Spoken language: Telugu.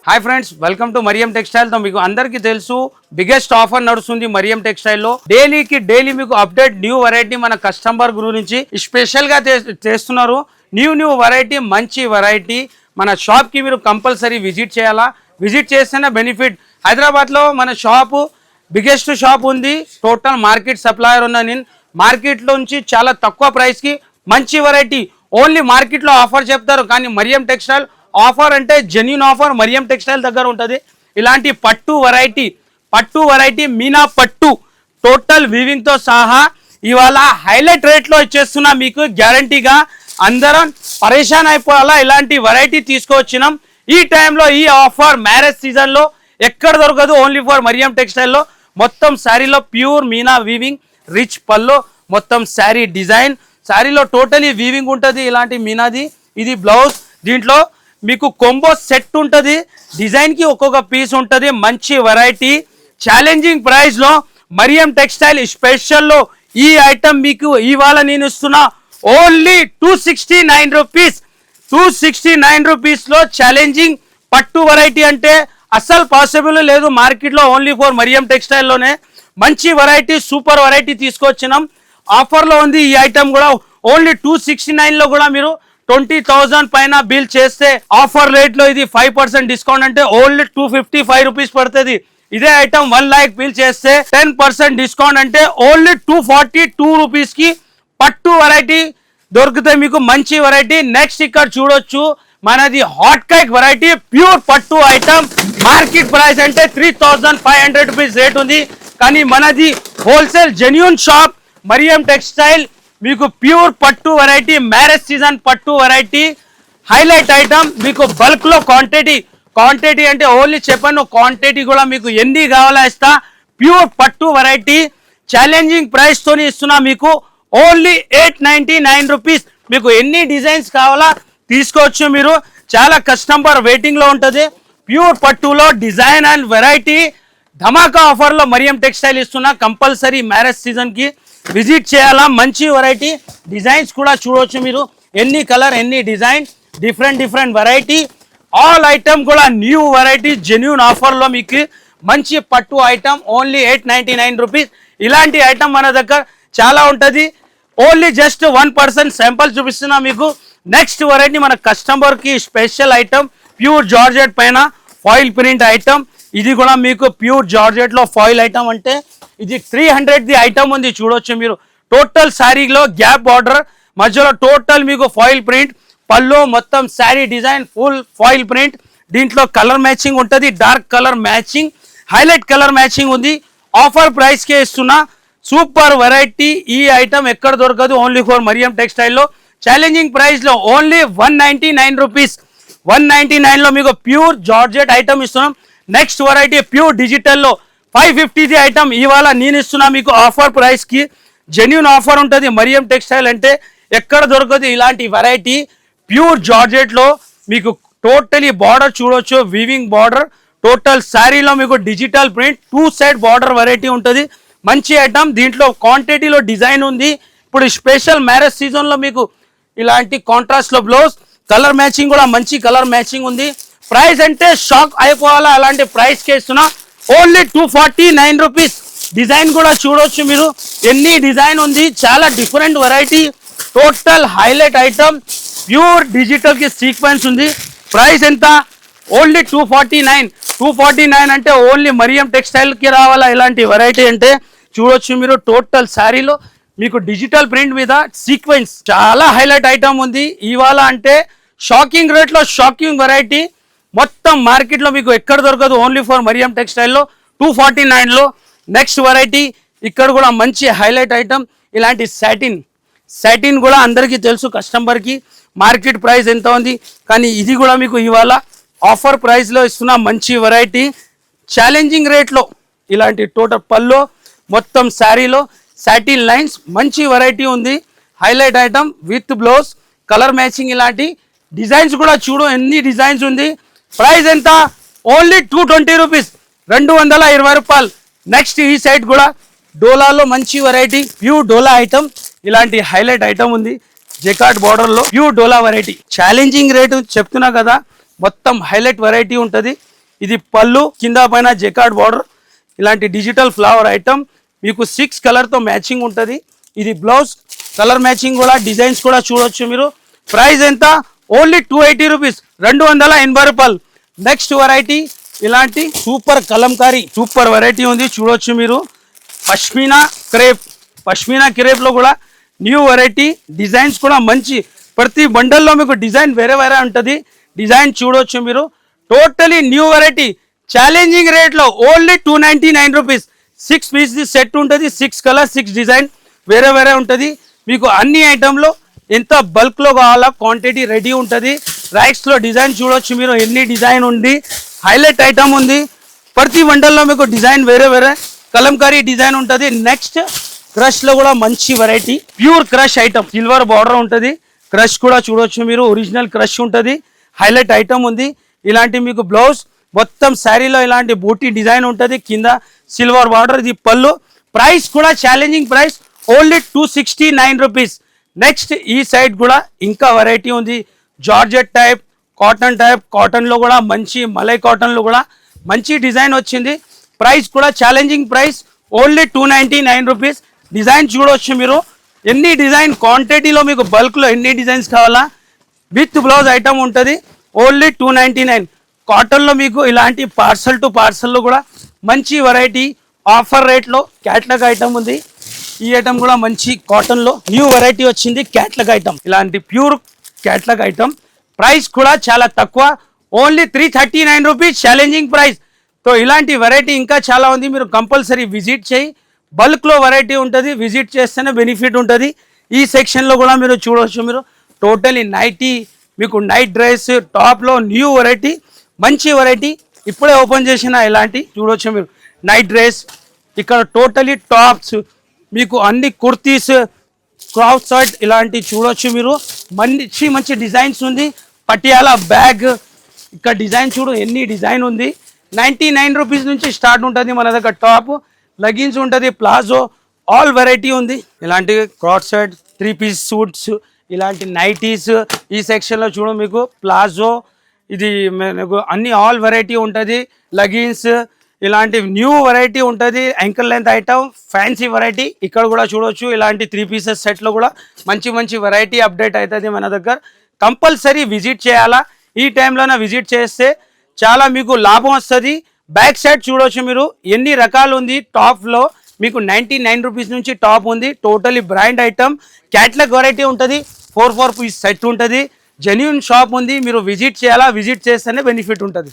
Hi friends, welcome to Mariam textile. తో మీకు అందరికీ తెలుసు బిగ్గెస్ట్ ఆఫర్ నడుస్తుంది మరియం టెక్స్టైల్ లో. డైలీ మీకు అప్డేట్ న్యూ వెరైటీ మన కస్టమర్ గురించి స్పెషల్ గా చేస్తున్నారు. న్యూ వెరైటీ, మంచి వెరైటీ. మన షాప్ కి మీరు కంపల్సరీ విజిట్ చేయాలా. విజిట్ చేస్తేనే బెనిఫిట్. హైదరాబాద్ లో మన షాపు బిగ్గెస్ట్ షాప్ ఉంది. టోటల్ మార్కెట్ సప్లయర్ ఉన్న నేను మార్కెట్ లోంచి చాలా తక్కువ ప్రైస్ కి మంచి వెరైటీ ఓన్లీ మార్కెట్ లో ఆఫర్ చెప్తారు, కానీ మరియం టెక్స్టైల్ ఆఫర్ అంటే జెన్యూన్ ఆఫర్ మరియం టెక్స్టైల్ దగ్గర ఉంటుంది. ఇలాంటి పట్టు వెరైటీ మీనా పట్టు టోటల్ వీవింగ్ తో సహా ఇవాళ హైలైట్ రేట్ లో ఇచ్చేస్తున్నా మీకు గ్యారంటీగా. అందరం పరేషాన్ అయిపోవాలా, ఇలాంటి వెరైటీ తీసుకొచ్చినాం. ఈ టైంలో ఈ ఆఫర్ మ్యారేజ్ సీజన్ లో ఎక్కడ దొరకదు, ఓన్లీ ఫర్ మరియం టెక్స్టైల్ లో. మొత్తం శారీలో ప్యూర్ మీనా వీవింగ్, రిచ్ పల్లో, మొత్తం శారీ డిజైన్. శారీలో టోటలీ వీవింగ్ ఉంటుంది ఇలాంటి మీనాది. ఇది బ్లౌజ్. దీంట్లో మీకు కొంబో సెట్ ఉంటుంది. డిజైన్ కి ఒక్కొక్క పీస్ ఉంటుంది. మంచి వెరైటీ ఛాలెంజింగ్ ప్రైస్ లో మరియం టెక్స్టైల్ స్పెషల్ లో ఈ ఐటమ్ మీకు ఇవాళ నేను ఇస్తున్నా ఓన్లీ 269 రూపీస్. 269 రూపీస్ లో ఛాలెంజింగ్ పట్టు వెరైటీ అంటే అసలు పాసిబుల్ లేదు మార్కెట్ లో. ఓన్లీ ఫర్ మరియం టెక్స్టైల్ లోనే మంచి వెరైటీ, సూపర్ వెరైటీ తీసుకొచ్చినాం. ఆఫర్ లో ఉంది ఈ ఐటమ్ కూడా. ఓన్లీ 269 లో కూడా మీరు 20,000 పైన బిల్ చేస్తే ఆఫర్ రేట్ లో ఇది 5% డిస్కౌంట్ అంటే ఓన్లీ 255 రూపీస్ పడుతుంది. ఇదే ఐటమ్ 1 lakh బిల్ చేస్తే 10% డిస్కౌంట్ అంటే ఓన్లీ 242 రూపీస్ కి పట్టు వెరైటీ దొరుకుతాయి మీకు. మంచి వెరైటీ. నెక్స్ట్ ఇక్కడ చూడొచ్చు మనది హాట్ కేక్ వెరైటీ, ప్యూర్ పట్టు ఐటమ్. మార్కెట్ ప్రైస్ అంటే 3,500 రూపీస్ రేట్ ఉంది, కానీ మనది wholesale genuine shop Mariam textile. మీకు ప్యూర్ పట్టు వెరైటీ, మ్యారేజ్ సీజన్ పట్టు వెరైటీ, హైలైట్ ఐటమ్. మీకు బల్క్ లో క్వాంటిటీ అంటే ఓన్లీ చెప్పాను, క్వాంటిటీ కూడా మీకు ఎన్ని కావాలా ఇస్తా. ప్యూర్ పట్టు వెరైటీ ఛాలెంజింగ్ ప్రైస్ తోని ఇస్తున్నా మీకు ఓన్లీ 899 రూపీస్. మీకు ఎన్ని డిజైన్స్ కావాలా తీసుకోవచ్చు మీరు. చాలా కస్టమర్ వెయిటింగ్ లో ఉంటుంది. ప్యూర్ పట్టులో design and variety Dhamaka offer లో మరియం టెక్స్టైల్ ఇస్తున్నా. కంపల్సరీ మ్యారేజ్ సీజన్ కి విజిట్ చేయాలా. మంచి వెరైటీ, డిజైన్స్ కూడా చూడవచ్చు మీరు. ఎన్ని కలర్, ఎన్ని design, different variety. All item కూడా న్యూ వెరైటీ జెన్యూన్ ఆఫర్ లో మీకు మంచి పట్టు ఐటమ్ ఓన్లీ 899 రూపీస్. ఇలాంటి ఐటమ్ మన దగ్గర చాలా ఉంటుంది. ఓన్లీ జస్ట్ 1% శాంపుల్ చూపిస్తున్నా మీకు. నెక్స్ట్ వెరైటీ మన కస్టమర్ కి స్పెషల్ ఐటమ్, ప్యూర్ జార్జెట్ పైన ఫాయిల్ ప్రింట్ ఐటమ్. ఇది కూడా మీకు ప్యూర్ జార్జెట్ లో ఫాయిల్ ఐటమ్ అంటే ఇది 300 ది ఐటమ్ ఉంది చూడొచ్చు మీరు. టోటల్ శారీలో గ్యాప్ బార్డర్ మధ్యలో టోటల్ మీకు ఫాయిల్ ప్రింట్. పళ్ళు మొత్తం sari design full foil print. దీంట్లో కలర్ మ్యాచింగ్ ఉంటుంది, dark colour matching, highlight colour matching ఉంది. ఆఫర్ ప్రైస్ కే ఇస్తున్నా. Super variety. ఈ ఐటమ్ ఎక్కడ దొరకదు, ఓన్లీ ఫర్ మరియం టెక్స్టైల్ లో. ఛాలెంజింగ్ ప్రైస్ లో ఓన్లీ 199 రూపీస్. 199 లో మీకు ప్యూర్ జార్జెట్ ఐటమ్ ఇస్తున్నాం. నెక్స్ట్ వెరైటీ ప్యూర్ డిజిటల్ లో 550 ది ఐటమ్ ఇవాళ నేను ఇస్తున్నా మీకు ఆఫర్ ప్రైస్ కి. జెన్యూన్ ఆఫర్ ఉంటుంది. మరియం టెక్స్టైల్ అంటే ఎక్కడ దొరకదు ఇలాంటి వెరైటీ. ప్యూర్ జార్జెట్ లో మీకు టోటలీ బార్డర్ చూడొచ్చు, వీవింగ్ బార్డర్. టోటల్ శారీలో మీకు digital print, 2 side border variety ఉంటుంది. మంచి ఐటమ్. దీంట్లో క్వాంటిటీలో డిజైన్ ఉంది. ఇప్పుడు స్పెషల్ మ్యారేజ్ సీజన్ లో మీకు ఇలాంటి కాంట్రాస్ట్ లో బ్లౌజ్, కలర్ మ్యాచింగ్ కూడా మంచి కలర్ మ్యాచింగ్ ఉంది. ప్రైస్ అంటే షాక్ అయిపోవాలా, అలాంటి ప్రైస్ కి ఇస్తున్నా ఓన్లీ 249 రూపీస్. డిజైన్ కూడా చూడొచ్చు మీరు, ఎన్ని డిజైన్ ఉంది. చాలా different variety. Total highlight item. Pure digital కి సీక్వెన్స్ ఉంది. ప్రైస్ ఎంత? ఓన్లీ 249. 249 అంటే ఓన్లీ మరియం టెక్స్టైల్ కి రావాలా ఇలాంటి వెరైటీ అంటే. చూడొచ్చు మీరు టోటల్ శారీలో మీకు డిజిటల్ ప్రింట్ మీద సీక్వెన్స్ చాలా హైలైట్ ఐటమ్ ఉంది. ఇవాళ అంటే షాకింగ్ రేట్ లో షాకింగ్ వెరైటీ. మొత్తం మార్కెట్ లో మీకు ఎక్కడ దొరకదు, ఓన్లీ ఫర్ మరియం టెక్స్టైల్ లో 249 లో. నెక్స్ట్ వెరైటీ ఇక్కడ కూడా మంచి హైలైట్ ఐటమ్. ఇలాంటి సాటిన్ కూడా అందరికీ తెలుసు కస్టమర్ కి మార్కెట్ ప్రైస్ ఎంత ఉంది, కానీ ఇది కూడా మీకు ఇవాళ ఆఫర్ ప్రైస్ లో ఇస్తున్నా. మంచి వెరైటీ ఛాలెంజింగ్ రేట్ లో. ఇలాంటి టోటల్ పల్లో మొత్తం శారీలో సాటిన్ లైన్స్, మంచి వెరైటీ ఉంది. Highlight item with blouse, colour matching. ఇలాంటి డిజైన్స్ కూడా చూడు, ఎన్ని డిజైన్స్ ఉంది. ప్రైస్ ఎంత? ఓన్లీ 220 రూపీస్, 220 రూపాయలు. నెక్స్ట్ ఈ సైడ్ కూడా డోలాలో మంచి వెరైటీ, ప్యూర్ డోలా ఐటమ్. ఇలాంటి హైలైట్ ఐటమ్ ఉంది. జెకార్డ్ బార్డర్ లో ప్యూర్ డోలా వెరైటీ. ఛాలెంజింగ్ రేటు చెప్తున్నా కదా, మొత్తం హైలైట్ వెరైటీ ఉంటుంది. ఇది పళ్ళు, కింద పైన జెకార్డ్ బార్డర్, ఇలాంటి డిజిటల్ ఫ్లవర్ ఐటమ్ మీకు 6 కలర్తో మ్యాచింగ్ ఉంటుంది. ఇది బ్లౌజ్ కలర్ మ్యాచింగ్ కూడా, డిజైన్స్ కూడా చూడొచ్చు మీరు. ప్రైస్ ఎంత? ఓన్లీ 280 రూపీస్, 280 రూపాయలు. నెక్స్ట్ వెరైటీ ఇలాంటి సూపర్ కలంకారీ సూపర్ వెరైటీ ఉంది, చూడొచ్చు మీరు. పష్మీనా క్రేప్, పష్మీనా క్రేప్లో కూడా న్యూ వెరైటీ, డిజైన్స్ కూడా మంచి, ప్రతి బండల్లో మీకు డిజైన్ వేరే వేరే ఉంటుంది. డిజైన్ చూడొచ్చు మీరు. టోటలీ న్యూ వెరైటీ, ఛాలెంజింగ్ రేట్లో ఓన్లీ 299 రూపీస్. 6 పీస్ సెట్ ఉంటుంది, 6 కలర్ 6 డిజైన్ వేరే వేరే ఉంటుంది. మీకు అన్ని ఐటెంలో ఎంత బల్క్లో కావాలా క్వాంటిటీ రెడీ ఉంటుంది. రైక్స్లో డిజైన్ చూడొచ్చు మీరు, ఎన్ని డిజైన్ ఉంది. హైలైట్ ఐటమ్ ఉంది, ప్రతి బండల్లో మీకు డిజైన్ వేరే వేరే కలంకారీ డిజైన్ ఉంటుంది. నెక్స్ట్ క్రష్లో కూడా మంచి variety, pure crush item, silver border ఉంటుంది. క్రష్ కూడా చూడొచ్చు మీరు, ఒరిజినల్ క్రష్ ఉంటుంది. హైలైట్ ఐటమ్ ఉంది. ఇలాంటి మీకు బ్లౌజ్ మొత్తం శారీలో ఇలాంటి బూటీ డిజైన్ ఉంటుంది, కింద సిల్వర్ బార్డర్. ఇది పళ్ళు. ప్రైస్ కూడా challenging price, only 269 rupees. Next ఈ సైడ్ కూడా ఇంకా వెరైటీ ఉంది, జార్జెట్ టైప్, కాటన్ టైప్. కాటన్లో కూడా మంచి, మలై కాటన్లో కూడా మంచి డిజైన్ వచ్చింది. ప్రైస్ కూడా challenging price, only 299 rupees. Design చూడవచ్చు మీరు, ఎన్ని డిజైన్ క్వాంటిటీలో మీకు బల్క్లో ఎన్ని డిజైన్స్ కావాలా, విత్ బ్లౌజ్ ఐటమ్ ఉంటుంది. ఓన్లీ 299. కాటన్లో మీకు ఇలాంటి పార్సల్ టు పార్సల్లో కూడా మంచి వెరైటీ, ఆఫర్ రేట్లో క్యాట్లాగ్ ఐటమ్ ఉంది. ఈ ఐటమ్ కూడా మంచి కాటన్లో న్యూ వెరైటీ వచ్చింది, క్యాట్లాగ్ ఐటమ్. ఇలాంటి ప్యూర్ క్యాట్లాగ్ ఐటమ్. ప్రైస్ కూడా చాలా తక్కువ, only 339 rupees, challenging price. So ఇలాంటి వెరైటీ ఇంకా చాలా ఉంది, మీరు కంపల్సరీ విజిట్ చేయి. బల్క్లో వెరైటీ ఉంటుంది, విజిట్ చేస్తేనే బెనిఫిట్ ఉంటుంది. ఈ సెక్షన్లో కూడా మీరు చూడవచ్చు మీరు, టోటలీ నైటీ, మీకు నైట్ డ్రెస్, టాప్లో న్యూ వెరైటీ, మంచి వెరైటీ ఇప్పుడే ఓపెన్ చేసిన. ఇలాంటి చూడవచ్చు మీరు, నైట్ డ్రెస్, ఇక్కడ టోటలీ టాప్స్, మీకు అన్ని కుర్తీస్, క్రాఫ్ షర్ట్ ఇలాంటి చూడొచ్చు మీరు. మంచి మంచి డిజైన్స్ ఉంది. పటియాలా బ్యాగ్, ఇక్కడ డిజైన్ చూడు, ఎన్ని డిజైన్ ఉంది. 99 రూపీస్ నుంచి స్టార్ట్ ఉంటుంది మన దగ్గర. టాప్, లెగిన్స్ ఉంటుంది, ప్లాజో, ఆల్ వెరైటీ ఉంది. ఇలాంటి క్రాఫ్ షర్ట్, 3 పీస్ సూట్స్, ఇలాంటి నైటీస్. ఈ సెక్షన్లో చూడు మీకు ప్లాజో, ఇది మీకు అన్ని ఆల్ వెరైటీ ఉంటుంది. లెగిన్స్, ఇలాంటి న్యూ వెరైటీ ఉంటుంది. Ankle length item, fancy variety. ఇక్కడ కూడా చూడొచ్చు, ఇలాంటి 3 పీసెస్ సెట్లో కూడా మంచి మంచి వెరైటీ అప్డేట్ అవుతుంది మన దగ్గర. కంపల్సరీ విజిట్ చేయాలా, ఈ టైంలోనే విజిట్ చేస్తే చాలా మీకు లాభం వస్తుంది. బ్యాక్ సైడ్ చూడొచ్చు మీరు, ఎన్ని రకాలు ఉంది. టాప్లో మీకు 99 రూపీస్ నుంచి టాప్ ఉంది. Totally brand item, catalogue variety ఉంటుంది. 4 పీస్ సెట్ ఉంటుంది. జెన్యూన్ షాప్ ఉంది, మీరు విజిట్ చేయాలా, విజిట్ చేస్తేనే బెనిఫిట్ ఉంటుంది.